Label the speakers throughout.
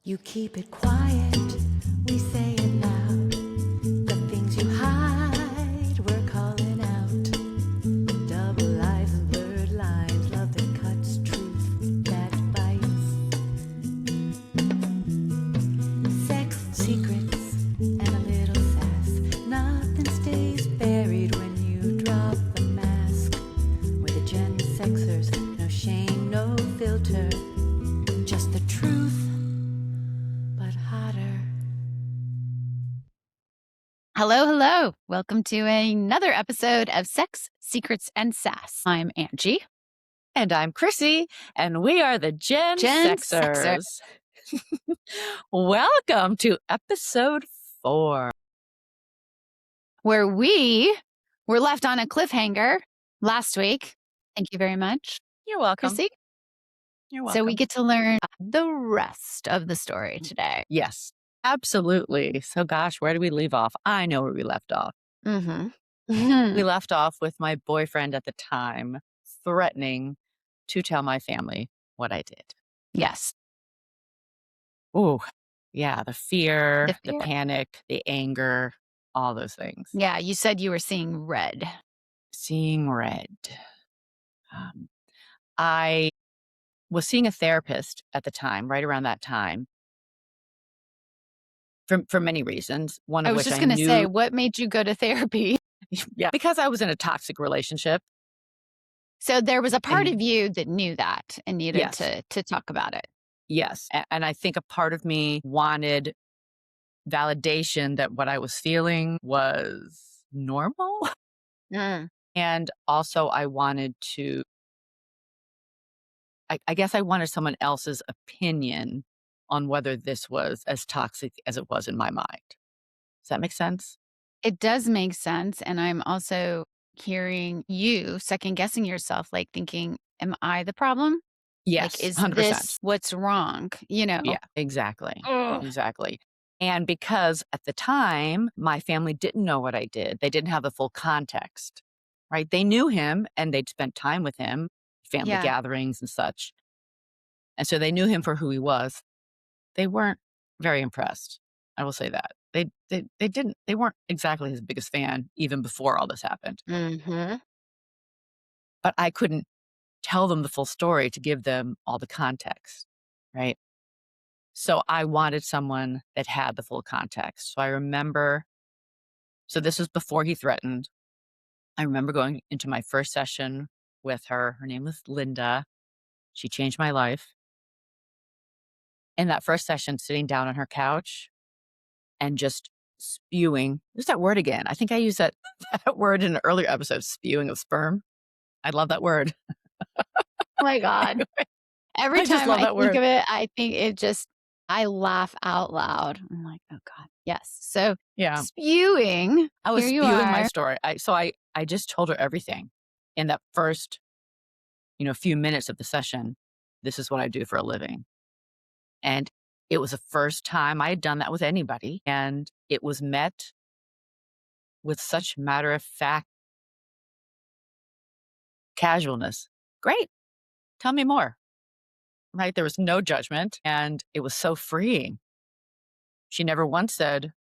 Speaker 1: You keep it quiet, we say it loud. The things you hide, we're calling out. Double lies and blurred lines, love that cuts, truth that bites. Sex, secrets, and a little sass. Nothing stays buried when you drop the mask. We're the Gen Sexers, no shame, no filter. Just the truth, but hotter.
Speaker 2: Hello, hello. Welcome to another episode of Sex, Secrets, and Sass. I'm Angie.
Speaker 3: And I'm Krissy, and we are the Gen Sexers. Welcome to episode 4.
Speaker 2: Where we were left on a cliffhanger last week. Thank you very much,
Speaker 3: You're welcome.
Speaker 2: Krissy.
Speaker 3: You're welcome.
Speaker 2: So we get to learn the rest of the story today.
Speaker 3: Yes, absolutely. So gosh, where do we leave off? I know where we left off.
Speaker 2: Mm-hmm.
Speaker 3: We left off with my boyfriend at the time threatening to tell my family what I did.
Speaker 2: Yes.
Speaker 3: Ooh, yeah, the fear,
Speaker 2: The
Speaker 3: the
Speaker 2: fear.
Speaker 3: panic, the anger, all those things.
Speaker 2: Yeah, you said you were seeing red.
Speaker 3: Seeing red. I was seeing a therapist at the time, right around that time, for many reasons. One of
Speaker 2: I was
Speaker 3: which
Speaker 2: just
Speaker 3: I
Speaker 2: going to say,
Speaker 3: knew,
Speaker 2: what made you go to therapy?
Speaker 3: yeah, because I was in a toxic relationship.
Speaker 2: So there was a part
Speaker 3: And
Speaker 2: of you that knew that and needed
Speaker 3: yes,
Speaker 2: to talk about it.
Speaker 3: yes, and I think a part of me wanted validation that what I was feeling was normal,
Speaker 2: Mm.
Speaker 3: and also I wanted to. I guess I wanted someone else's opinion on whether this was as toxic as it was in my mind. Does that make sense?
Speaker 2: It does make sense. And I'm also hearing you second guessing yourself, like thinking, am I the problem? Like,
Speaker 3: Yes,
Speaker 2: is
Speaker 3: 100%.
Speaker 2: this what's wrong? You know?
Speaker 3: Yeah, exactly.
Speaker 2: Ugh.
Speaker 3: Exactly. And because at the time, my family didn't know what I did, they didn't have the full context, right? They knew him and they'd spent time with him, family
Speaker 2: Yeah.
Speaker 3: gatherings and such. And so they knew him for who he was. They weren't very impressed. I will say that. They weren't exactly his biggest fan even before all this happened.
Speaker 2: Mm-hmm.
Speaker 3: But I couldn't tell them the full story to give them all the context, right? So I wanted someone that had the full context. So I remember, so this was before he threatened. I remember going into my first session with her. Her name was Linda. She changed my life. In that first session, sitting down on her couch and just spewing. There's that word again. I think I used that, that word in an earlier episode, spewing of sperm. I love that word.
Speaker 2: Oh my God. Every
Speaker 3: I just
Speaker 2: time
Speaker 3: love
Speaker 2: I
Speaker 3: that
Speaker 2: think
Speaker 3: word.
Speaker 2: of it, I think it just, I laugh out loud. I'm like, oh God. Yes. So
Speaker 3: Yeah.
Speaker 2: spewing.
Speaker 3: I was
Speaker 2: Here you
Speaker 3: spewing my
Speaker 2: are.
Speaker 3: story. I just told her everything in that first, few minutes of the session. This is what I do for a living. And it was the first time I had done that with anybody. And it was met with such matter of fact casualness. Great. Tell me more. Right? There was no judgment and it was so freeing. She never once said,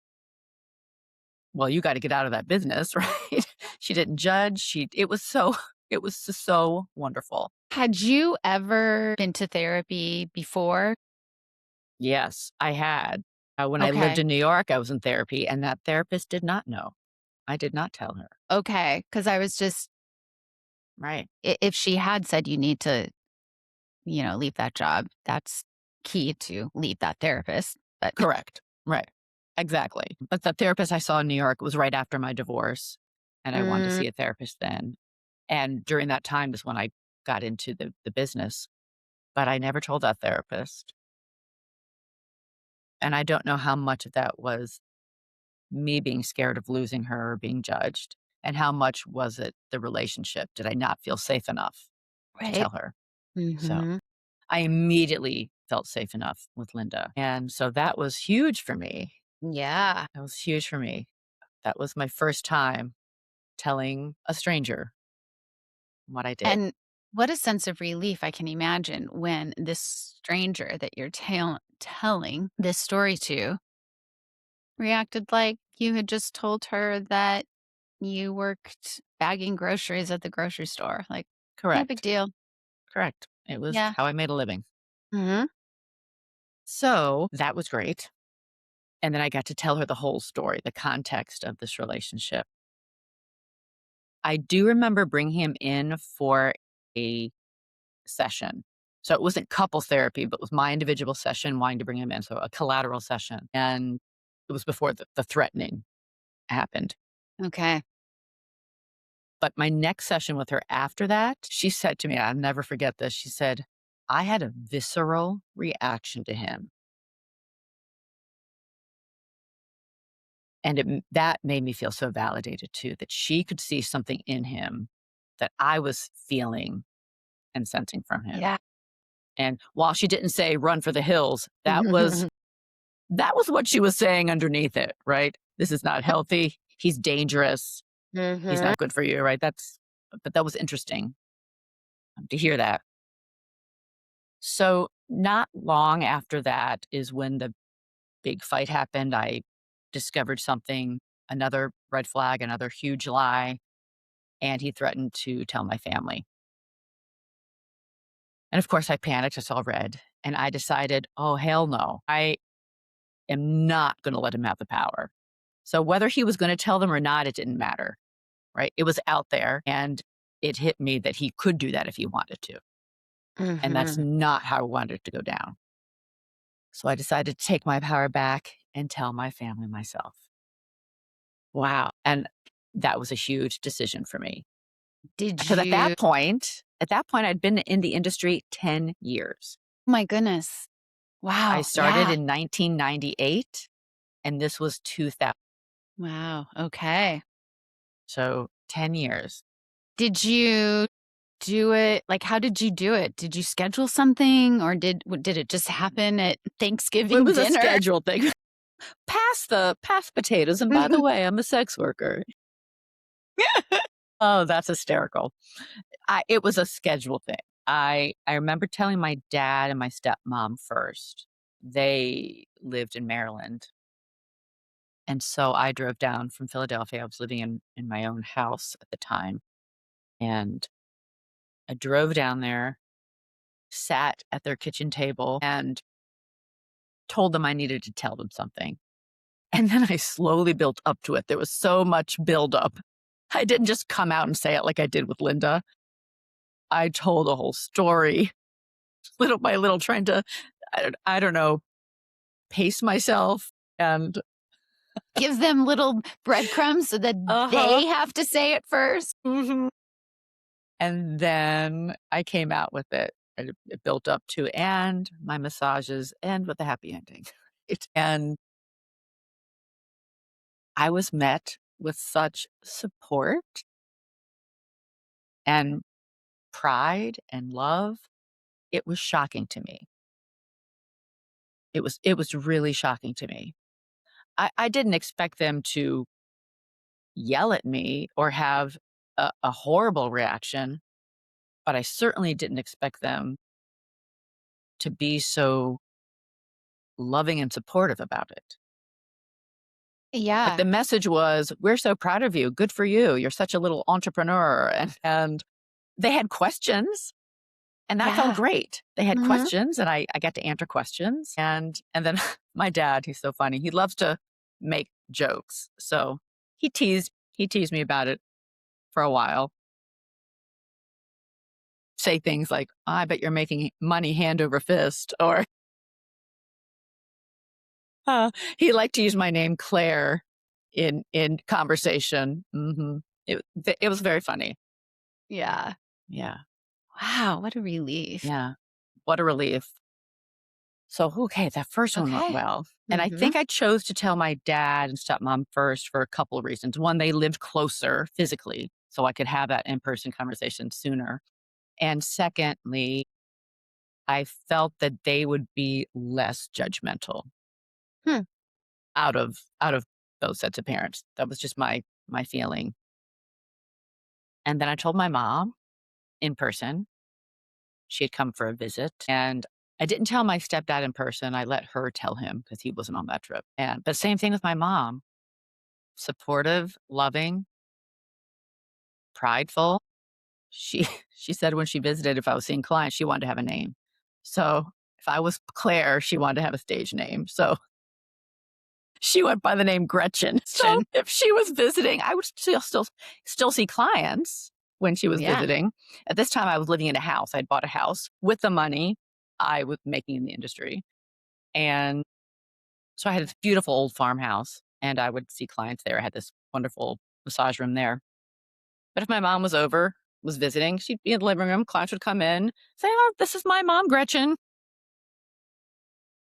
Speaker 3: well, you got to get out of that business, right? She didn't judge. It was just so wonderful.
Speaker 2: Had you ever been to therapy before?
Speaker 3: Yes, I had. When I lived
Speaker 2: Okay.
Speaker 3: in New York, I was in therapy and that therapist did not know. I did not tell her.
Speaker 2: Okay. Because I was just,
Speaker 3: Right.
Speaker 2: if she had said you need to, leave that job, that's key to leave that therapist. But
Speaker 3: Correct. Right. Exactly. But the therapist I saw in New York was right after my divorce and I wanted to see a therapist then. And during that time is when I got into the business, but I never told that therapist. And I don't know how much of that was me being scared of losing her or being judged, and how much was it the relationship? Did I not feel safe enough to
Speaker 2: right.
Speaker 3: tell her? So
Speaker 2: Mm-hmm.
Speaker 3: I immediately felt safe enough with Linda. And so that was huge for me.
Speaker 2: Yeah.
Speaker 3: That was huge for me. That was my first time telling a stranger what I did.
Speaker 2: And What a sense of relief I can imagine when this stranger that you're telling this story to reacted like you had just told her that you worked bagging groceries at the grocery store. Like, no big
Speaker 3: Correct.
Speaker 2: deal.
Speaker 3: Correct. It was
Speaker 2: Yeah.
Speaker 3: how I made a living.
Speaker 2: Mhm.
Speaker 3: So that was great. And then I got to tell her the whole story, the context of this relationship. I do remember bringing him in for a session. So it wasn't couple therapy, but it was my individual session, wanting to bring him in. So a collateral session. And it was before the threatening happened.
Speaker 2: Okay.
Speaker 3: But my next session with her after that, she said to me, I'll never forget this. She said, I had a visceral reaction to him. And that made me feel so validated too, that she could see something in him that I was feeling and sensing from him.
Speaker 2: Yeah.
Speaker 3: And while she didn't say run for the hills, that was what she was saying underneath it, right? This is not healthy. He's dangerous. He's
Speaker 2: Mhm.
Speaker 3: not good for you, right? But that was interesting to hear that. So not long after that is when the big fight happened. I discovered something, another red flag, another huge lie, and he threatened to tell my family. And of course, I panicked. I saw red, and I decided, oh, hell no. I am not going to let him have the power. So whether he was going to tell them or not, it didn't matter, right? It was out there, and it hit me that he could do that if he wanted to. And that's
Speaker 2: Mhm.
Speaker 3: not how I wanted it to go down. So I decided to take my power back and tell my family myself. Wow. And that was a huge decision for me.
Speaker 2: Did
Speaker 3: Because
Speaker 2: you
Speaker 3: at that point, I'd been in the industry 10 years.
Speaker 2: my goodness.
Speaker 3: I
Speaker 2: Wow.
Speaker 3: started
Speaker 2: Yeah.
Speaker 3: in 1998, and this was 2000.
Speaker 2: Wow. Okay.
Speaker 3: So 10 years.
Speaker 2: Did you do it like, how did you do it? Did you schedule something or did it just happen at
Speaker 3: Well, it
Speaker 2: Thanksgiving
Speaker 3: was a
Speaker 2: dinner?
Speaker 3: schedule thing. Pass potatoes. And by the way, I'm a sex worker. Oh, that's hysterical. It was a schedule thing. I remember telling my dad and my stepmom first. They lived in Maryland. And so I drove down from Philadelphia. I was living in my own house at the time. And I drove down there, sat at their kitchen table, and told them I needed to tell them something. And then I slowly built up to it. There was so much buildup. I didn't just come out and say it like I did with Linda. I told a whole story, little by little, trying to, I don't know, pace myself. And
Speaker 2: Give them little breadcrumbs so that
Speaker 3: uh-huh.
Speaker 2: they have to say it first?
Speaker 3: Mhm. And then I came out with it. And it built up to, and my massages end with a happy ending. Right? And I was met with such support and pride and love. It was shocking to me. It was really shocking to me. I didn't expect them to yell at me or have a horrible reaction, but I certainly didn't expect them to be so loving and supportive about it. Like,
Speaker 2: Yeah.
Speaker 3: the message was, "We're so proud of you. Good for you. You're such a little entrepreneur." And they had questions, and that felt
Speaker 2: Yeah.
Speaker 3: great. They had
Speaker 2: Mhm.
Speaker 3: questions, and I got to answer questions. And then my dad, he's so funny. He loves to make jokes. So he teased me about it for a while. Say things like, "I bet you're making money hand over fist," or he liked to use my name Claire in conversation. It was very funny.
Speaker 2: Yeah.
Speaker 3: Yeah,
Speaker 2: Wow, what a relief.
Speaker 3: yeah. What a relief. So, okay, that first one went
Speaker 2: Okay.
Speaker 3: well. And I
Speaker 2: Mhm.
Speaker 3: think I chose to tell my dad and stepmom first for a couple of reasons. One, they lived closer physically, so I could have that in-person conversation sooner. And secondly, I felt that they would be less judgmental
Speaker 2: Hmm.
Speaker 3: out of those sets of parents. That was just my feeling. And then I told my mom in person. She had come for a visit, and I didn't tell my stepdad in person. I let her tell him because he wasn't on that trip. But same thing with my mom, supportive, loving, prideful. She she said when she visited, if I was seeing clients, she wanted to have a name. So if I was Claire, she wanted to have a stage name. So she went by the name Gretchen. So if she was visiting, I would still see clients when she was
Speaker 2: Yeah.
Speaker 3: visiting. At this time, I was living in a house. I'd bought a house with the money I was making in the industry. And so I had this beautiful old farmhouse, and I would see clients there. I had this wonderful massage room there. But if my mom was visiting, she'd be in the living room. Clients would come in, say, "Oh, this is my mom, Gretchen."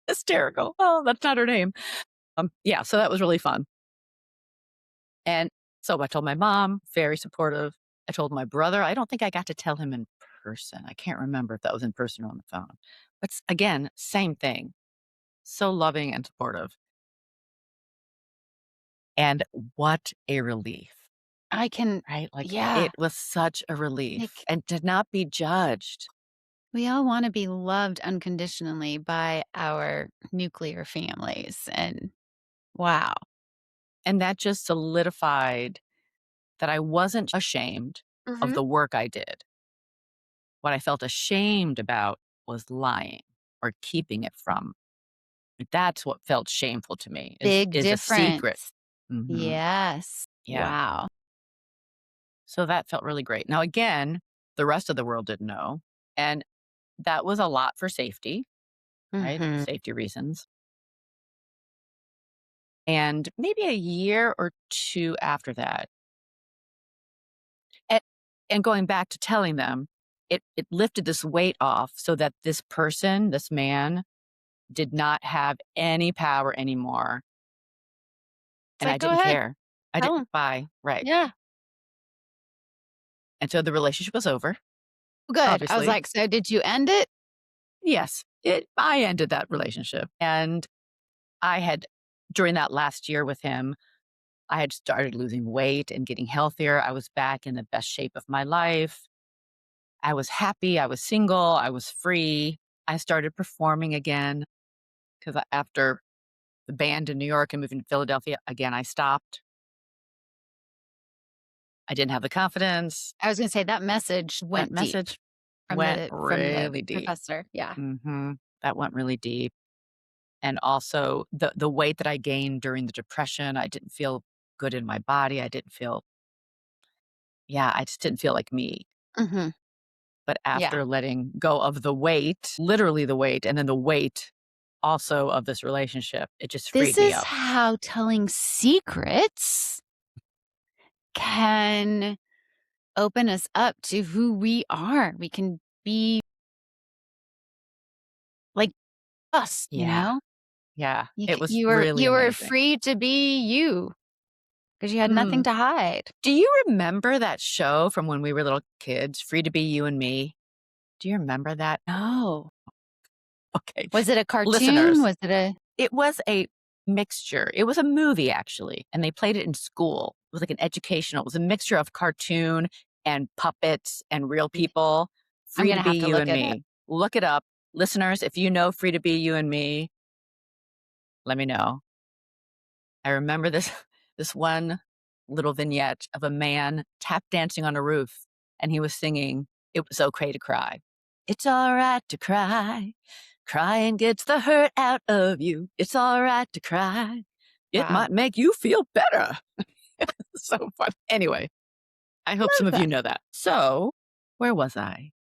Speaker 3: Hysterical. Oh, that's not her name. Yeah, so that was really fun. And so I told my mom, very supportive. I told my brother. I don't think I got to tell him in person. I can't remember if that was in person or on the phone. But again, same thing. So loving and supportive. And what a relief,
Speaker 2: I can,
Speaker 3: right? Like
Speaker 2: yeah.
Speaker 3: it was such a relief
Speaker 2: Like,
Speaker 3: and to not be judged.
Speaker 2: we all want to be loved unconditionally by our nuclear families. And wow.
Speaker 3: And that just solidified that I wasn't ashamed of
Speaker 2: Mhm.
Speaker 3: the work I did. What I felt ashamed about was lying or keeping it from. That's what felt shameful to me
Speaker 2: Big
Speaker 3: is a secret.
Speaker 2: difference.
Speaker 3: Mhm.
Speaker 2: Yes.
Speaker 3: Yeah.
Speaker 2: Wow.
Speaker 3: So that felt really great. Now again, the rest of the world didn't know, and that was a lot for safety, right?
Speaker 2: Mhm.
Speaker 3: Safety reasons. And maybe a year or 2 after that, and and going back to telling them, it lifted this weight off so that this person, this man, did not have any power anymore,
Speaker 2: It's
Speaker 3: and I
Speaker 2: like, go
Speaker 3: didn't
Speaker 2: ahead.
Speaker 3: care. I
Speaker 2: Tell
Speaker 3: didn't
Speaker 2: them.
Speaker 3: buy right.
Speaker 2: Yeah.
Speaker 3: And so the relationship was over,
Speaker 2: Good. I was
Speaker 3: obviously.
Speaker 2: like, so did you end it?
Speaker 3: Yes, I ended that relationship, and I had during that last year with him, I had started losing weight and getting healthier. I was back in the best shape of my life. I was happy, I was single, I was free. I started performing again because after the band in New York and moving to Philadelphia, again, I stopped. I didn't have the confidence.
Speaker 2: I was gonna say that message
Speaker 3: That
Speaker 2: went deep
Speaker 3: message
Speaker 2: from
Speaker 3: went
Speaker 2: the
Speaker 3: really deep.
Speaker 2: professor. Yeah.
Speaker 3: That went really deep. And also the weight that I gained during the depression, I didn't feel good in my body. I didn't feel yeah, I just didn't feel like me.
Speaker 2: Mhm.
Speaker 3: But
Speaker 2: Yeah.
Speaker 3: after letting go of the weight, literally the weight, and then the weight also of this relationship, it just
Speaker 2: This
Speaker 3: freed me
Speaker 2: is
Speaker 3: up.
Speaker 2: how telling secrets can open us up to who we are. We can be like us, you
Speaker 3: Yeah.
Speaker 2: know?
Speaker 3: Yeah. It was really
Speaker 2: You were
Speaker 3: amazing.
Speaker 2: free to be you because you had nothing
Speaker 3: Mm.
Speaker 2: to hide.
Speaker 3: Do you remember that show from when we were little kids, Free to Be You and Me? Do you remember that?
Speaker 2: No.
Speaker 3: Okay.
Speaker 2: Was it a cartoon?
Speaker 3: Listeners,
Speaker 2: Was it a
Speaker 3: it was a mixture. It was a movie, actually, and they played it in school. It was like an educational it was a mixture of cartoon and puppets and real people.
Speaker 2: I'm
Speaker 3: Free to
Speaker 2: gonna
Speaker 3: Be
Speaker 2: have to
Speaker 3: You
Speaker 2: look
Speaker 3: and
Speaker 2: it up.
Speaker 3: Me. Look it up. Listeners, if you know Free to Be You and Me, let me know. I remember this this one little vignette of a man tap dancing on a roof, and he was singing, "It was okay to cry. It's all right to cry. Crying gets the hurt out of you. It's all right to cry. It
Speaker 2: Wow.
Speaker 3: might make you feel better." So fun. Anyway, I hope some
Speaker 2: Love
Speaker 3: of you
Speaker 2: that.
Speaker 3: know that. So, where was I?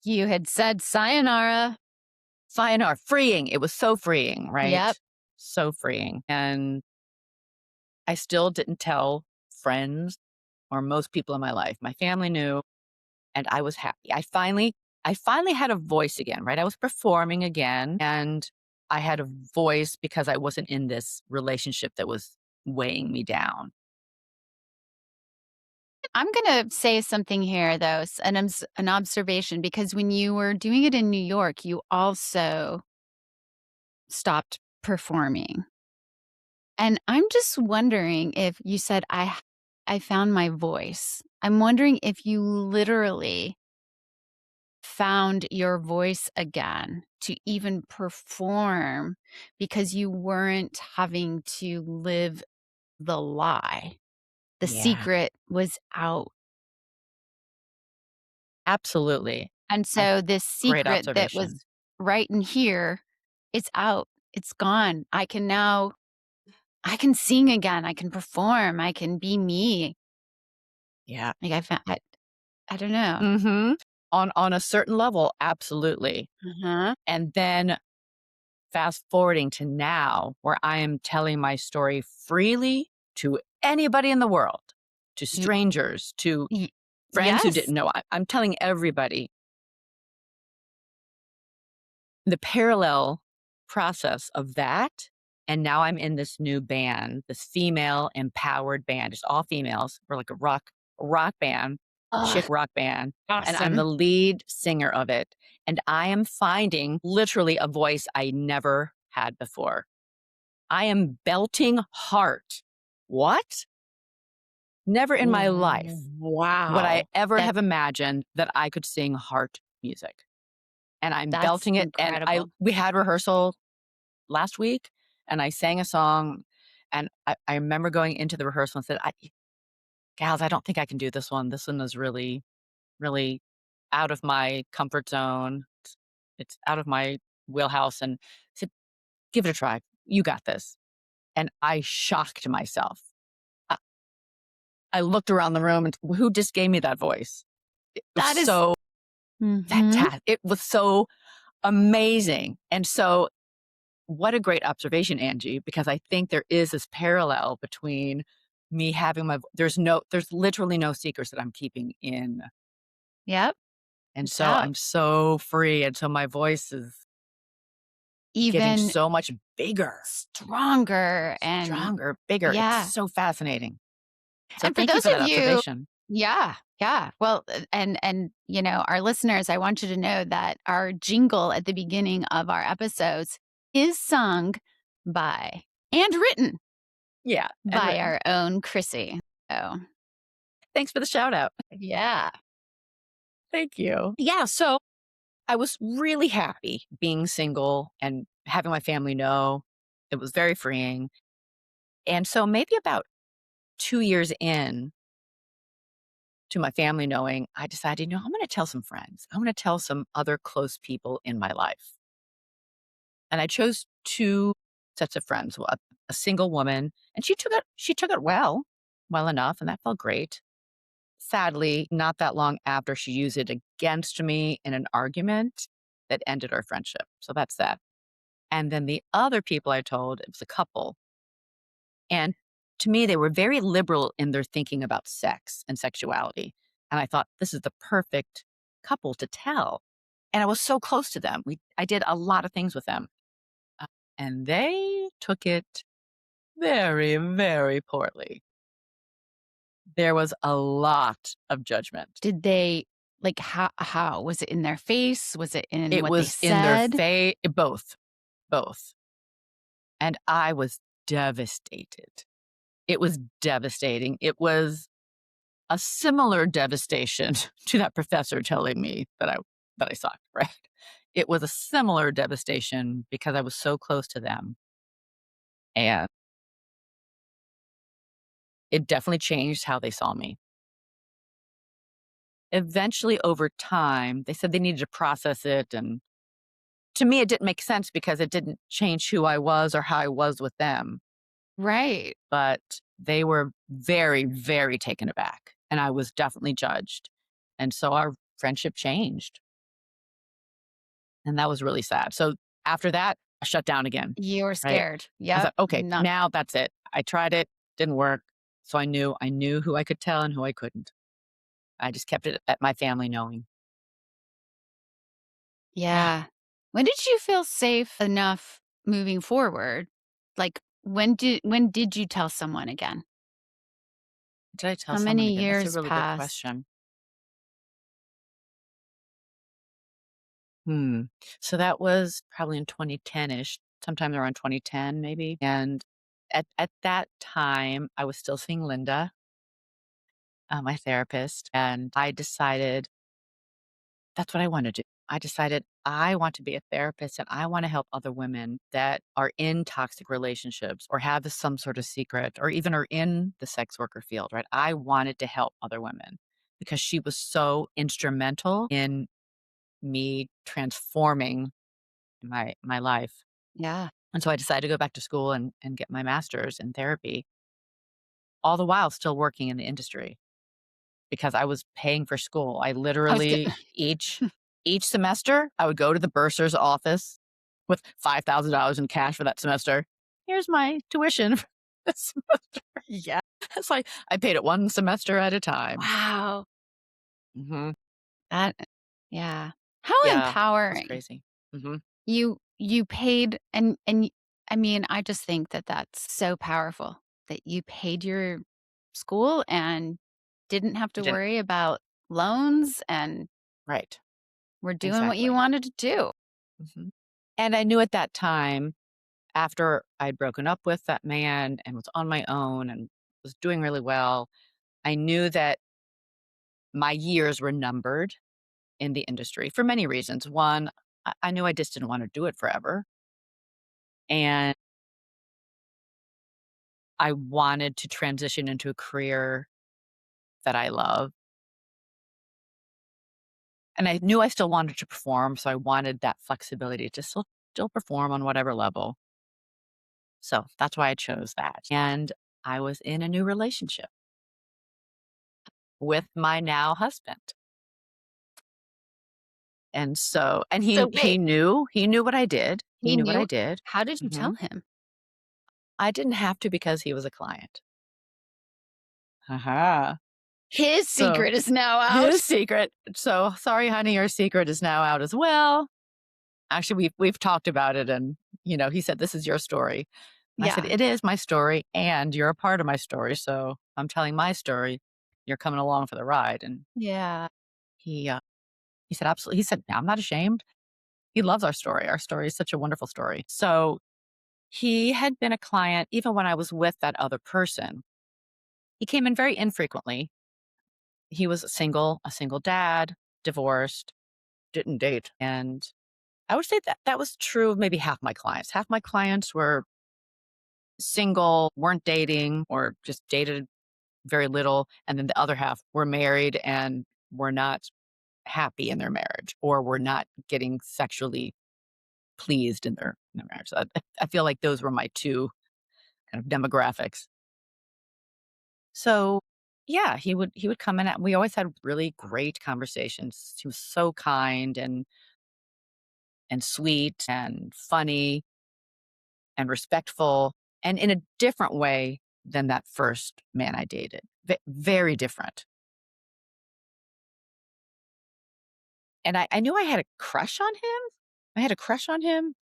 Speaker 2: You had said sayonara.
Speaker 3: Sayonara, freeing. It was so freeing, right?
Speaker 2: Yep.
Speaker 3: So freeing. And I still didn't tell friends or most people in my life. My family knew, and I was happy. I finally had a voice again, right? I was performing again, and I had a voice because I wasn't in this relationship that was weighing me down.
Speaker 2: I'm gonna say something here though, an observation, because when you were doing it in New York, you also stopped performing. And I'm just wondering if you said, I found my voice. I'm wondering if you literally found your voice again to even perform because you weren't having to live the lie. The
Speaker 3: Yeah,
Speaker 2: secret was out.
Speaker 3: absolutely.
Speaker 2: And
Speaker 3: I
Speaker 2: so this
Speaker 3: Great
Speaker 2: secret that
Speaker 3: observation.
Speaker 2: was right in here, it's out. It's gone. I can sing again. I can perform. I can be me.
Speaker 3: Yeah.
Speaker 2: Like I don't know.
Speaker 3: Mhm. On a certain level, absolutely.
Speaker 2: Uh-huh.
Speaker 3: And then fast forwarding to now where I am telling my story freely to anybody in the world, to
Speaker 2: Y-
Speaker 3: strangers, to
Speaker 2: y-
Speaker 3: friends who
Speaker 2: yes.
Speaker 3: didn't know. I'm telling everybody the parallel process of that. And now I'm in this new band, this female empowered band. It's all females. We're like a rock band,
Speaker 2: Oh,
Speaker 3: chick rock band. And I'm the
Speaker 2: awesome.
Speaker 3: lead singer of it. And I am finding literally a voice I never had before. I am belting heart. What? Never in my life would I
Speaker 2: Wow.
Speaker 3: ever
Speaker 2: That
Speaker 3: have imagined that I could sing heart music. And I'm
Speaker 2: that's
Speaker 3: belting it. And
Speaker 2: incredible.
Speaker 3: we had rehearsal last week and I sang a song. And I remember going into the rehearsal and said, Gals, I don't think I can do this one. This one is really, really out of my comfort zone. It's out of my wheelhouse. And I said, give it a try. You got this. And I shocked myself. I, I looked around the room and who just gave me that voice? It was
Speaker 2: That is
Speaker 3: so
Speaker 2: mhm.
Speaker 3: fantastic. It was so amazing. And so what a great observation, Angie, because I think there is this parallel between me having there's literally no secrets that I'm keeping in.
Speaker 2: Yep,
Speaker 3: And
Speaker 2: it's
Speaker 3: so
Speaker 2: out.
Speaker 3: I'm so free. And so my voice is getting
Speaker 2: Even
Speaker 3: so much bigger,
Speaker 2: stronger and
Speaker 3: stronger, bigger. It's
Speaker 2: yeah.
Speaker 3: so fascinating. So
Speaker 2: And for
Speaker 3: thank you
Speaker 2: those
Speaker 3: for that
Speaker 2: of you
Speaker 3: observation.
Speaker 2: yeah, yeah. Well, and our listeners, I want you to know that our jingle at the beginning of our episodes is sung by and written
Speaker 3: Yeah. And
Speaker 2: by
Speaker 3: written.
Speaker 2: our own Krissy. So,
Speaker 3: Thanks for the shout out.
Speaker 2: yeah.
Speaker 3: Thank you. Yeah. So I was really happy being single and having my family know it was very freeing. And so maybe about 2 years in to my family knowing, I decided, I'm going to tell some friends. I'm going to tell some other close people in my life. And I chose two sets of friends, a single woman, and she took it well enough, and that felt great. Sadly, not that long after she used it against me in an argument that ended our friendship. So that's that. And then the other people I told, it was a couple. And to me, they were very liberal in their thinking about sex and sexuality. And I thought, this is the perfect couple to tell. And I was so close to them. I did a lot of things with them. Uh, and they took it very, very poorly. There was a lot of judgment.
Speaker 2: Did they like how was it in their face? Was it in
Speaker 3: It
Speaker 2: what they
Speaker 3: was in their
Speaker 2: said?
Speaker 3: face, both. And I was devastated. It was devastating. It was a similar devastation to that professor telling me that I sucked, right? It was a similar devastation because I was so close to them. And it definitely changed how they saw me. Eventually, over time, they said they needed to process it. And to me, it didn't make sense because it didn't change who I was or how I was with them.
Speaker 2: Right.
Speaker 3: But they were very, very taken aback. And I was definitely judged. And so our friendship changed. And that was really sad. So after that, I shut down again,
Speaker 2: You were
Speaker 3: right?
Speaker 2: scared.
Speaker 3: I
Speaker 2: Yep.
Speaker 3: thought, okay,
Speaker 2: Not
Speaker 3: now that's it. I tried it, didn't work. So I knew who I could tell and who I couldn't. I just kept it at my family knowing. Yeah.
Speaker 2: yeah. When did you feel safe enough moving forward? Like when did you tell someone again?
Speaker 3: Did I tell
Speaker 2: How
Speaker 3: someone
Speaker 2: many
Speaker 3: again? That's a
Speaker 2: years
Speaker 3: really good
Speaker 2: passed?
Speaker 3: question. Hmm. So that was probably in 2010-ish, sometime around 2010 maybe. And at that time, I was still seeing Linda, my therapist, and I decided That's what I want to do. I decided I want to be a therapist and I want to help other women that are in toxic relationships or have some sort of secret or even are in the sex worker field, right? I wanted to help other women because she was so instrumental in me transforming my life.
Speaker 2: Yeah.
Speaker 3: And so I decided to go back to school and get my master's in therapy, all the while still working in the industry because I was paying for school. I
Speaker 2: I was
Speaker 3: literally
Speaker 2: gonna
Speaker 3: each semester I would go to the bursar's office with $5,000 in cash for that semester. Here's my tuition for this semester.
Speaker 2: Yeah.
Speaker 3: It's like I paid it one semester at a time.
Speaker 2: Wow.
Speaker 3: Hmm.
Speaker 2: That yeah. How
Speaker 3: Yeah, that's
Speaker 2: empowering.
Speaker 3: crazy. Hmm.
Speaker 2: You paid I mean, I just think that that's so powerful that you paid your school and didn't have
Speaker 3: I
Speaker 2: to
Speaker 3: didn't.
Speaker 2: worry about loans and
Speaker 3: Right.
Speaker 2: were doing what you
Speaker 3: Exactly.
Speaker 2: wanted to do.
Speaker 3: Hmm. And I knew at that time, after I'd broken up with that man and was on my own and was doing really well, I knew that my years were numbered in the industry for many reasons. One, I knew I just didn't want to do it forever. And I wanted to transition into a career that I love. And I knew I still wanted to perform. So I wanted that flexibility to still perform on whatever level. So that's why I chose that. And I was in a new relationship with my now husband. And
Speaker 2: So
Speaker 3: he knew what I did. He
Speaker 2: he
Speaker 3: knew what I
Speaker 2: knew
Speaker 3: did.
Speaker 2: how did you tell
Speaker 3: Mhm.
Speaker 2: him?
Speaker 3: I didn't have to because he was a client. Haha.
Speaker 2: His
Speaker 3: So
Speaker 2: secret is now
Speaker 3: his
Speaker 2: out.
Speaker 3: secret. So sorry, honey, your secret is now out as well. Actually, we've talked about it, and he said, "This is your story." And I said,
Speaker 2: Yeah.
Speaker 3: "It is my story, and you're a part of my story. So I'm telling my story. You're coming along for the ride." And
Speaker 2: Yeah.
Speaker 3: he uh, he said, "Absolutely." He said, "No, I'm not ashamed." He loves our story. Our story is such a wonderful story. So he had been a client even when I was with that other person. He came in very infrequently. He was a single dad, divorced, didn't date. And I would say that that was true of maybe half my clients. Half my clients were single, weren't dating, or just dated very little. And then the other half were married and were not happy in their marriage or were not getting sexually pleased in their marriage. So I feel like those were my two kind of demographics. So yeah, he would come in and we always had really great conversations. He was so kind and sweet and funny and respectful and in a different way than that first man I dated. Very different. And I knew I had a crush on him. I had a crush on him.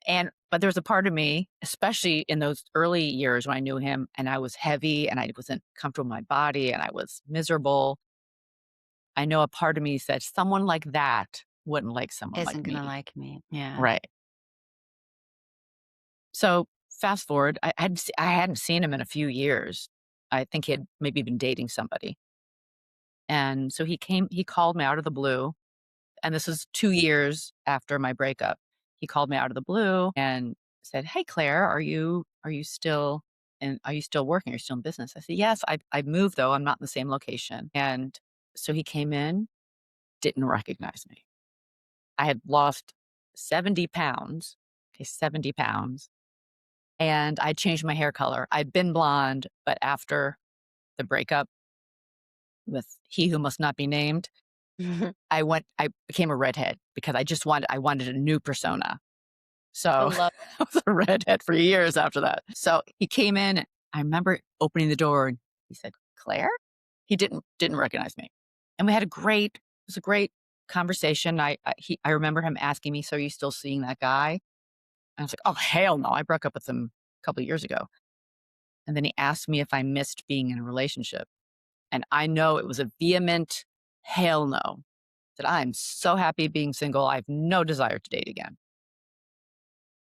Speaker 3: But there was a part of me, especially in those early years when I knew him and I was heavy and I wasn't comfortable in my body and I was miserable. I know a part of me said, someone like that wouldn't like someone like
Speaker 2: Isn't gonna
Speaker 3: me.
Speaker 2: like me. Yeah.
Speaker 3: Right. So fast forward, I hadn't seen him in a few years. I think he had maybe been dating somebody. And so he called me out of the blue. And this is 2 years after my breakup. He called me out of the blue and said, "Hey, Claire, are you still working? Are you still in business?" I said, "Yes, I've moved though. I'm not in the same location." And so he came in, didn't recognize me. I had lost 70 pounds. Okay, 70 pounds. And I changed my hair color. I'd been blonde, but after the breakup with he who must not be named, I became a redhead because I wanted a new persona.
Speaker 2: I
Speaker 3: So
Speaker 2: love
Speaker 3: I was a redhead for years after that. So he came in. I remember opening the door and he said, "Claire?" He didn't recognize me. And it was a great conversation. I remember him asking me, "So are you still seeing that guy?" And I was like, "Oh, hell no. I broke up with him a couple of years ago." And then he asked me if I missed being in a relationship. And I know it was a vehement hell no. That I'm so happy being single. I have no desire to date again.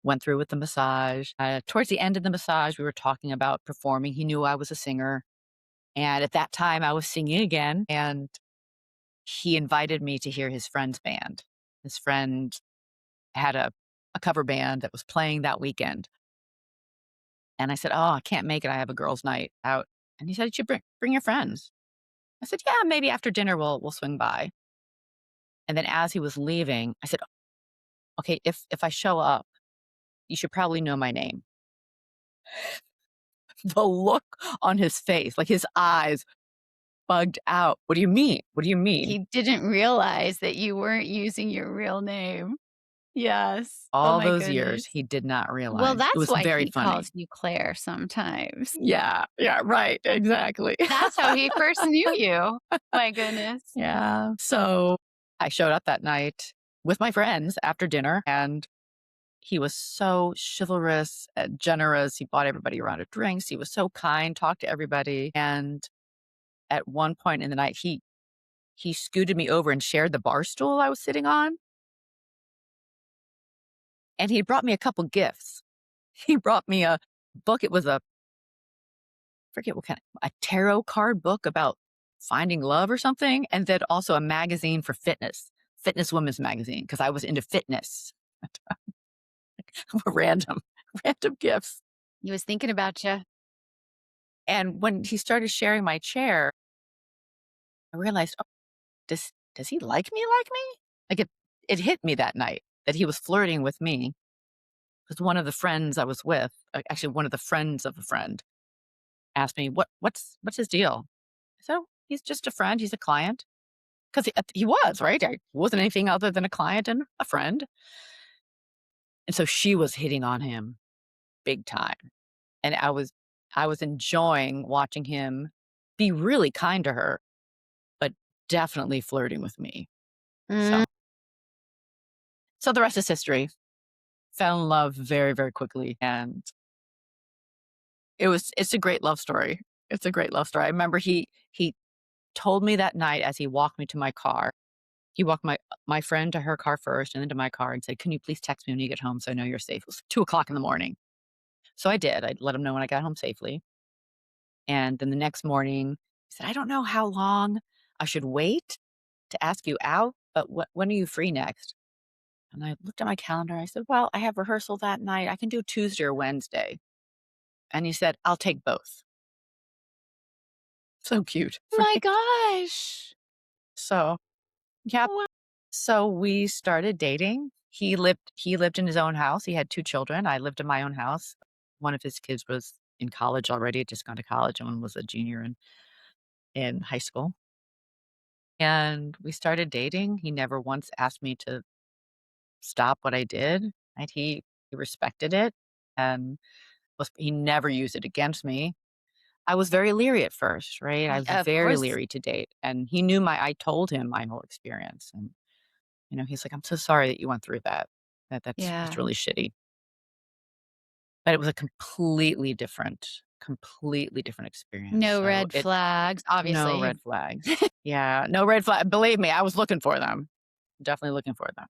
Speaker 3: Went through with the massage. Towards the end of the massage, we were talking about performing. He knew I was a singer. And at that time, I was singing again. And he invited me to hear his friend's band. His friend had a cover band that was playing that weekend. And I said, "Oh, I can't make it. I have a girls' night out." And he said, "You should bring your friends." I said, "Yeah, maybe after dinner we'll swing by." And then as he was leaving, I said, "Okay, if I show up, you should probably know my name." The look on his face, like his eyes bugged out. "What do you mean? What do you mean?"
Speaker 2: He didn't realize that you weren't using your real name. Yes. Oh
Speaker 3: All
Speaker 2: my
Speaker 3: those years,
Speaker 2: goodness.
Speaker 3: he did not
Speaker 2: Well,
Speaker 3: realize. It
Speaker 2: that's
Speaker 3: was
Speaker 2: why
Speaker 3: very
Speaker 2: he calls
Speaker 3: funny.
Speaker 2: you Claire sometimes.
Speaker 3: Yeah, yeah, right, exactly.
Speaker 2: That's how he first knew you. My goodness.
Speaker 3: Yeah. So I showed up that night with my friends after dinner, and he was so chivalrous and generous. He bought everybody a round of drinks. He was so kind, talked to everybody. And at one point in the night, he scooted me over and shared the bar stool I was sitting on. And he brought me a couple gifts. He brought me a book. It was forget what kind a tarot card book about finding love or something. And then also a magazine for fitness women's magazine, because I was into fitness. Random, random gifts.
Speaker 2: He was thinking about you.
Speaker 3: And when he started sharing my chair, I realized, oh, does he like me? Like me? Like it hit me that night that he was flirting with me. Because one of the friends I was with, actually one of the friends of a friend, asked me, what's his deal? I said, "Oh, he's just a friend. He's a client." Because he was, right? I wasn't anything other than a client and a friend. And so she was hitting on him big time. And I was enjoying watching him be really kind to her, but definitely flirting with me.
Speaker 2: Mm.
Speaker 3: So the rest is history. Fell in love very, very quickly, and it's a great love story. It's a great love story. I remember he told me that night as he walked me to my car. He walked my friend to her car first and then to my car and said, "Can you please text me when you get home so I know you're safe?" It was 2 o'clock in the morning. So I did. I let him know when I got home safely. And then the next morning, he said, "I don't know how long I should wait to ask you out, but when are you free next?" And I looked at my calendar. I said, "Well, I have rehearsal that night. I can do Tuesday or Wednesday." And he said, "I'll take both." So cute,
Speaker 2: My
Speaker 3: right?
Speaker 2: gosh.
Speaker 3: So, yeah.
Speaker 2: Wow.
Speaker 3: So we started dating. He lived in his own house. He had 2 children. I lived in my own house. One of his kids was in college already, had just gone to college, and one was a junior in high school. And we started dating. He never once asked me to stop what I did, and he respected it, and he never used it against me. I was very leery at first, right? I was
Speaker 2: Of
Speaker 3: very
Speaker 2: course.
Speaker 3: leery to date, and he knew I told him my whole experience, and, he's like, "I'm so sorry that you went through that. That's
Speaker 2: Yeah.
Speaker 3: really shitty." But it was a completely different experience,
Speaker 2: No
Speaker 3: so
Speaker 2: red flags,
Speaker 3: no
Speaker 2: obviously.
Speaker 3: red flags. Yeah, no red flag believe me, I was looking for them. Definitely looking for them.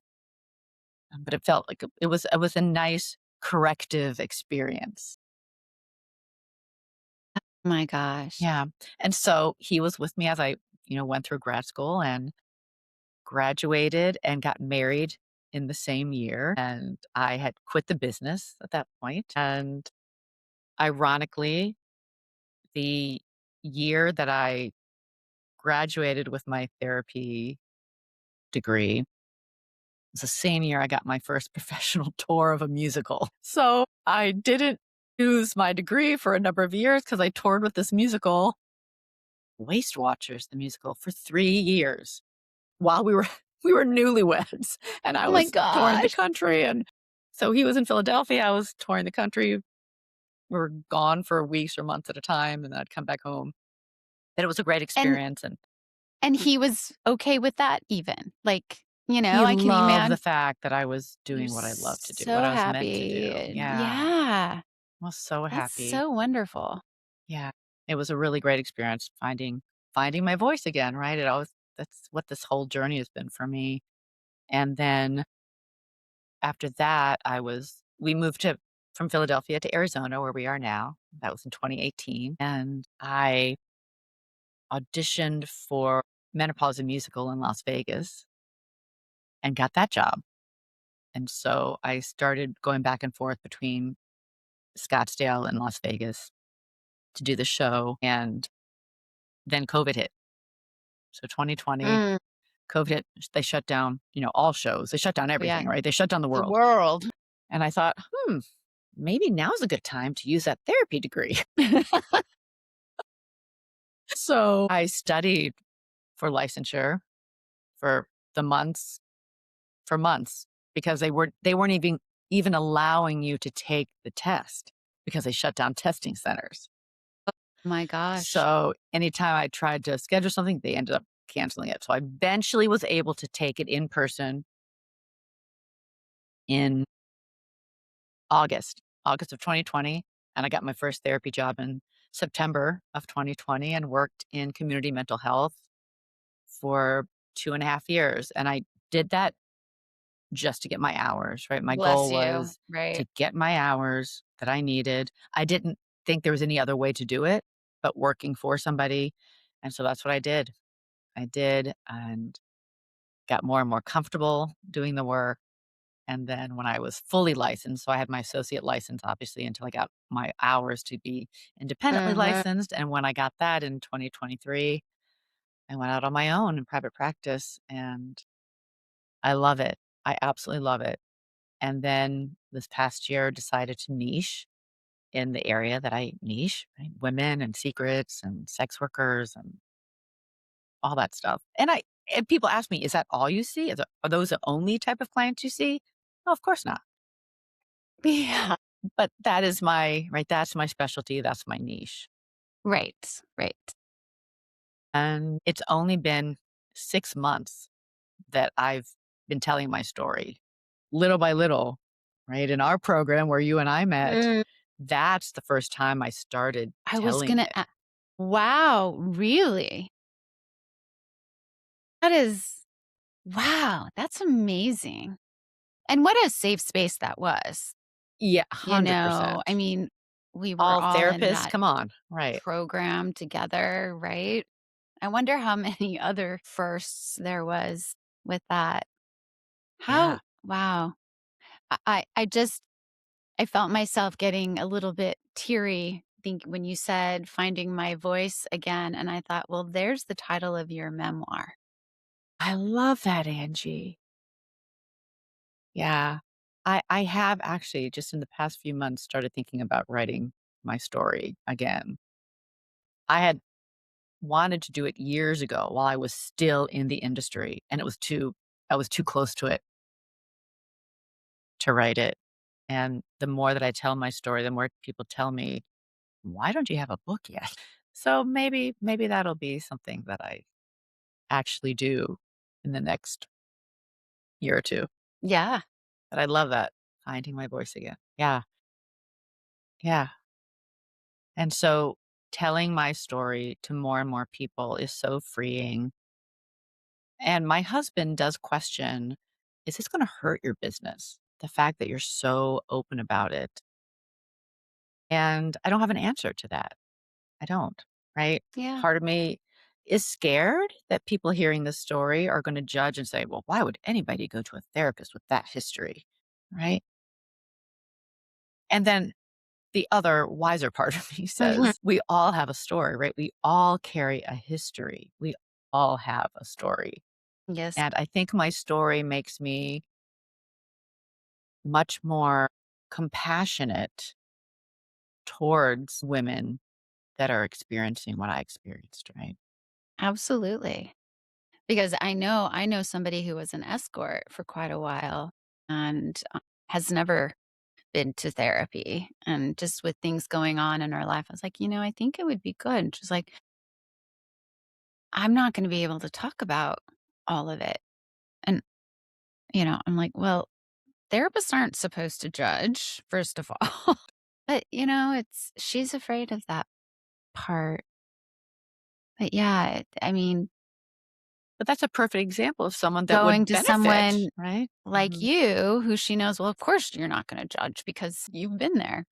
Speaker 3: But it felt like it was a nice corrective experience.
Speaker 2: My gosh.
Speaker 3: Yeah, and so he was with me as I, went through grad school and graduated and got married in the same year, and I had quit the business at that point, and ironically, the year that I graduated with my therapy degree was the same year I got my first professional tour of a musical. So I didn't use my degree for a number of years because I toured with this musical, Waste Watchers, the musical, for 3 years while we were we were newlyweds, and I
Speaker 2: Oh my
Speaker 3: was touring the
Speaker 2: gosh.
Speaker 3: country. And so he was in Philadelphia, I was touring the country. We were gone for weeks or months at a time, and then I'd come back home. And it was a great
Speaker 2: And
Speaker 3: experience, and
Speaker 2: he was okay with that even? Like,
Speaker 3: he
Speaker 2: I can
Speaker 3: loved the
Speaker 2: imagine
Speaker 3: fact that I was
Speaker 2: you're
Speaker 3: doing what I love to do, what
Speaker 2: so
Speaker 3: I was meant to
Speaker 2: happy.
Speaker 3: do. Yeah.
Speaker 2: Yeah.
Speaker 3: I was so
Speaker 2: That's
Speaker 3: happy.
Speaker 2: so wonderful.
Speaker 3: Yeah. It was a really great experience finding my voice again, right? That's what this whole journey has been for me. And then after that, we moved from Philadelphia to Arizona, where we are now. That was in 2018. And I auditioned for Menopause a Musical in Las Vegas and got that job. And so I started going back and forth between Scottsdale and Las Vegas to do the show, and then COVID hit. So 2020,
Speaker 2: Mm,
Speaker 3: COVID hit, they shut down, all shows. They shut down
Speaker 2: yeah,
Speaker 3: everything, right? They shut down the
Speaker 2: the
Speaker 3: world.
Speaker 2: world.
Speaker 3: And I thought, maybe now's a good time to use that therapy degree. So I studied for licensure for the months for months because they weren't even allowing you to take the test because they shut down testing centers.
Speaker 2: My gosh.
Speaker 3: So anytime I tried to schedule something, they ended up canceling it. So I eventually was able to take it in person in August of 2020, and I got my first therapy job in September of 2020 and worked in community mental health for 2.5 years. And I did that just to get my hours, right? My
Speaker 2: Bless
Speaker 3: goal
Speaker 2: you.
Speaker 3: was
Speaker 2: Right.
Speaker 3: to get my hours that I needed. I didn't think there was any other way to do it, but working for somebody. And so that's what I did. I did and got more and more comfortable doing the work. And then when I was fully licensed, so I had my associate license, obviously, until I got my hours to be independently
Speaker 2: Mhm.
Speaker 3: licensed. And when I got that in 2023, I went out on my own in private practice and I love it. I absolutely love it. And then this past year, decided to niche in the area that I niche, right? Women and secrets and sex workers and all that stuff. And people ask me, is that all you see? Are those the only type of clients you see? No, of course not.
Speaker 2: Yeah.
Speaker 3: But that is my right, that's my specialty, that's my niche.
Speaker 2: Right. Right.
Speaker 3: And it's only been 6 months that I've been telling my story, little by little, right? In our program where you and I met,
Speaker 2: Mm,
Speaker 3: that's the first time I started
Speaker 2: I was
Speaker 3: telling
Speaker 2: gonna
Speaker 3: it.
Speaker 2: wow, really? That is wow, that's amazing. And what a safe space that was.
Speaker 3: Yeah,
Speaker 2: I
Speaker 3: 100%.
Speaker 2: mean, we were
Speaker 3: All
Speaker 2: all in
Speaker 3: therapists,
Speaker 2: that
Speaker 3: come on, right.
Speaker 2: program together, right? I wonder how many other firsts there was with that.
Speaker 3: Yeah.
Speaker 2: How wow. I just I felt myself getting a little bit teary think when you said finding my voice again and I thought, well, there's the title of your memoir.
Speaker 3: I love that, Angie. Yeah. I have actually, just in the past few months, started thinking about writing my story again. I had wanted to do it years ago while I was still in the industry, and I was too close to it to write it. And the more that I tell my story, the more people tell me, "Why don't you have a book yet?" So maybe that'll be something that I actually do in the next year or 2.
Speaker 2: Yeah,
Speaker 3: But I love that, finding my voice again. Yeah, yeah. And so telling my story to more and more people is so freeing. And my husband does question, is this going to hurt your business? The fact that you're so open about it. And I don't have an answer to that. I don't, right?
Speaker 2: yeah,
Speaker 3: Part of me is scared that people hearing this story are going to judge and say, well, why would anybody go to a therapist with that history? Right. And then the other wiser part of me
Speaker 2: mhm,
Speaker 3: says, we all have a story, right? We all carry a history. We all have a story.
Speaker 2: yes,
Speaker 3: And I think my story makes me much more compassionate towards women that are experiencing what I experienced, right?
Speaker 2: absolutely. Because I know somebody who was an escort for quite a while and, has never been to therapy, and just with things going on in her life, I was like, I think it would be good." And she's like, "I'm not gonna be able to talk about all of it." And, I'm like, "Well, therapists aren't supposed to judge, first of all." But, it's she's afraid of that part. But yeah, I mean,
Speaker 3: But that's a perfect example of someone that
Speaker 2: going
Speaker 3: would
Speaker 2: to
Speaker 3: benefit,
Speaker 2: someone
Speaker 3: right?
Speaker 2: like
Speaker 3: Mhm.
Speaker 2: you who she knows, well, of course you're not gonna judge because you've been there.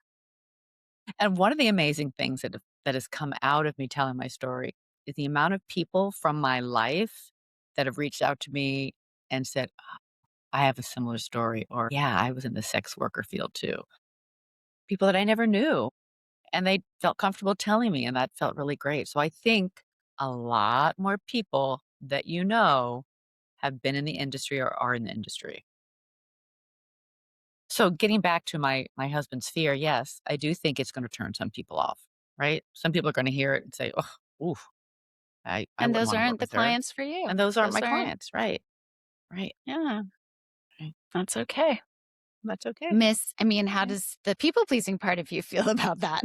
Speaker 3: And one of the amazing things that has come out of me telling my story is the amount of people from my life that have reached out to me and said, "Oh, I have a similar story," or, "Yeah, I was in the sex worker field too." People that I never knew, and they felt comfortable telling me, and that felt really great. So I think a lot more people that have been in the industry or are in the industry. So getting back to my husband's fear, yes, I do think it's gonna turn some people off, right? Some people are gonna hear it and say, "Oh, oof, I
Speaker 2: And
Speaker 3: wouldn't
Speaker 2: those
Speaker 3: wanna work
Speaker 2: aren't the
Speaker 3: with her."
Speaker 2: clients for you.
Speaker 3: And those aren't
Speaker 2: Those
Speaker 3: my
Speaker 2: aren't
Speaker 3: clients, right, right,
Speaker 2: Yeah,
Speaker 3: right.
Speaker 2: that's okay.
Speaker 3: That's okay.
Speaker 2: How
Speaker 3: Yeah.
Speaker 2: does the people pleasing part of you feel about that?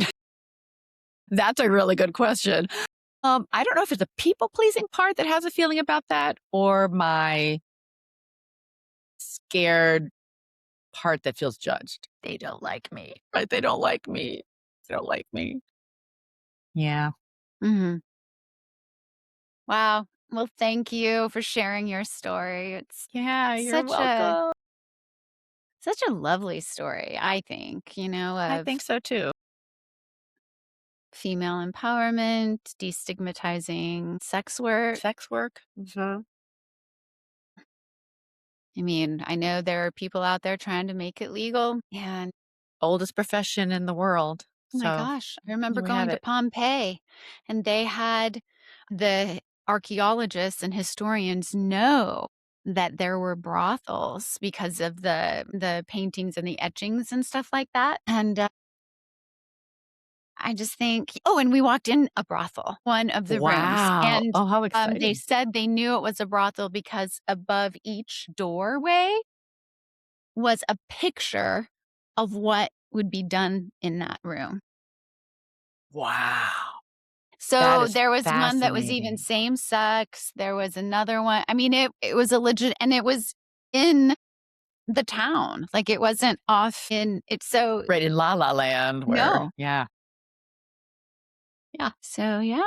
Speaker 3: That's a really good question. I don't know if it's a people-pleasing part that has a feeling about that or my scared part that feels judged.
Speaker 2: They don't like me.
Speaker 3: Right? They don't like me. They don't like me. Yeah.
Speaker 2: Mhm. Wow. Well, thank you for sharing your story. It's
Speaker 3: Yeah, you're
Speaker 2: such a
Speaker 3: welcome.
Speaker 2: such a lovely story, I think,
Speaker 3: I
Speaker 2: of
Speaker 3: think so too.
Speaker 2: female empowerment, destigmatizing sex work.
Speaker 3: Sex work? Mhm.
Speaker 2: I know there are people out there trying to make it legal, and
Speaker 3: Oldest profession in the world.
Speaker 2: oh my
Speaker 3: So,
Speaker 2: gosh, I remember
Speaker 3: here we have
Speaker 2: going to
Speaker 3: it.
Speaker 2: Pompeii, and they had the archaeologists and historians know that there were brothels because of the paintings and the etchings and stuff like that, and, I just think and we walked in a brothel, one of the rooms,
Speaker 3: Wow.
Speaker 2: and,
Speaker 3: Oh, how
Speaker 2: they
Speaker 3: exciting.
Speaker 2: said they knew it was a brothel because above each doorway was a picture of what would be done in that room.
Speaker 3: Wow. That
Speaker 2: So,
Speaker 3: is
Speaker 2: there was one that was even
Speaker 3: fascinating.
Speaker 2: same sex, there was another one it was a legit and it was in the town, like, it wasn't off in it's so
Speaker 3: Right in La La Land where
Speaker 2: no.
Speaker 3: yeah.
Speaker 2: Yeah. So, yeah.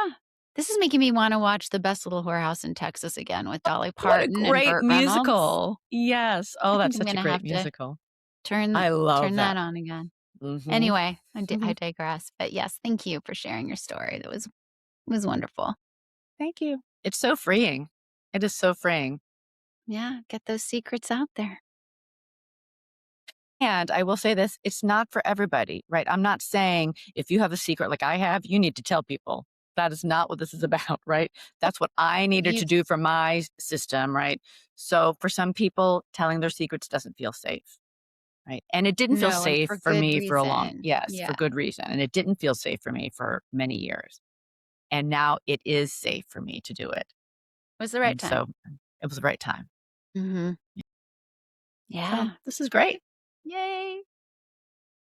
Speaker 2: This is making me wanna watch The Best Little Whorehouse in Texas again with Dolly
Speaker 3: What a
Speaker 2: Parton and
Speaker 3: great
Speaker 2: Burt Reynolds.
Speaker 3: musical. Yes.
Speaker 2: I
Speaker 3: Oh,
Speaker 2: think
Speaker 3: that's
Speaker 2: I'm
Speaker 3: such a
Speaker 2: gonna
Speaker 3: great
Speaker 2: have to
Speaker 3: musical.
Speaker 2: turn
Speaker 3: I love
Speaker 2: turn that
Speaker 3: that.
Speaker 2: on again.
Speaker 3: Mhm.
Speaker 2: Anyway, I digress, but yes, thank you for sharing your story. That was wonderful.
Speaker 3: Thank you. It's so freeing. It is so freeing.
Speaker 2: Yeah, get those secrets out there.
Speaker 3: And I will say this, it's not for everybody, right? I'm not saying if you have a secret like I have, you need to tell people. That is not what this is about, right? That's what I needed
Speaker 2: You
Speaker 3: to do for my system, right? So for some people, telling their secrets doesn't feel safe, right? And it didn't feel
Speaker 2: No, and
Speaker 3: safe
Speaker 2: for
Speaker 3: for
Speaker 2: good
Speaker 3: me for a long,
Speaker 2: reason.
Speaker 3: yes, for
Speaker 2: Yeah,
Speaker 3: good reason. And it didn't feel safe for me for many years. And now it is safe for me to do it.
Speaker 2: it was the right
Speaker 3: And
Speaker 2: time.
Speaker 3: so it was the right time.
Speaker 2: Mhm.
Speaker 3: So
Speaker 2: Yeah.
Speaker 3: this is great.
Speaker 2: Yay.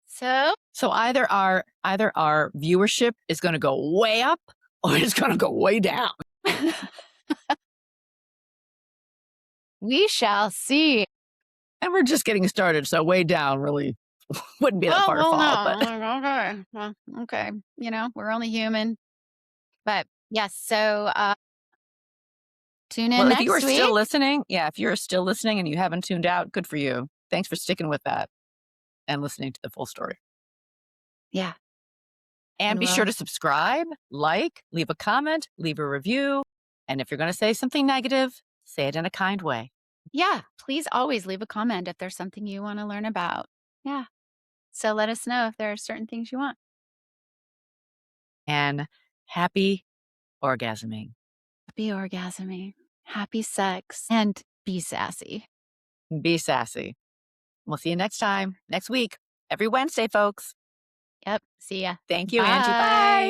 Speaker 2: So
Speaker 3: So either our viewership is gonna go way up or it's gonna go way down.
Speaker 2: we shall see.
Speaker 3: And we're just getting started, so way down really wouldn't be that
Speaker 2: Oh,
Speaker 3: far to
Speaker 2: well,
Speaker 3: fall, but
Speaker 2: no. Okay. Well, okay. We're only human. But yes, so tune in
Speaker 3: well, if you are
Speaker 2: next
Speaker 3: still
Speaker 2: week.
Speaker 3: listening, yeah, if you're still listening and you haven't tuned out, good for you. Thanks for sticking with that and listening to the full story.
Speaker 2: Yeah.
Speaker 3: And
Speaker 2: And
Speaker 3: be sure
Speaker 2: we'll
Speaker 3: to subscribe, like, leave a comment, leave a review, and if you're gonna say something negative, say it in a kind way.
Speaker 2: yeah, please always leave a comment if there's something you wanna learn about. Yeah. So let us know if there are certain things you want.
Speaker 3: And happy orgasming.
Speaker 2: Happy orgasming, happy sex, and be sassy.
Speaker 3: Be sassy. We'll see you next time, next week, every Wednesday, folks.
Speaker 2: Yep. See ya.
Speaker 3: Thank you, Angie. Bye.
Speaker 2: Bye.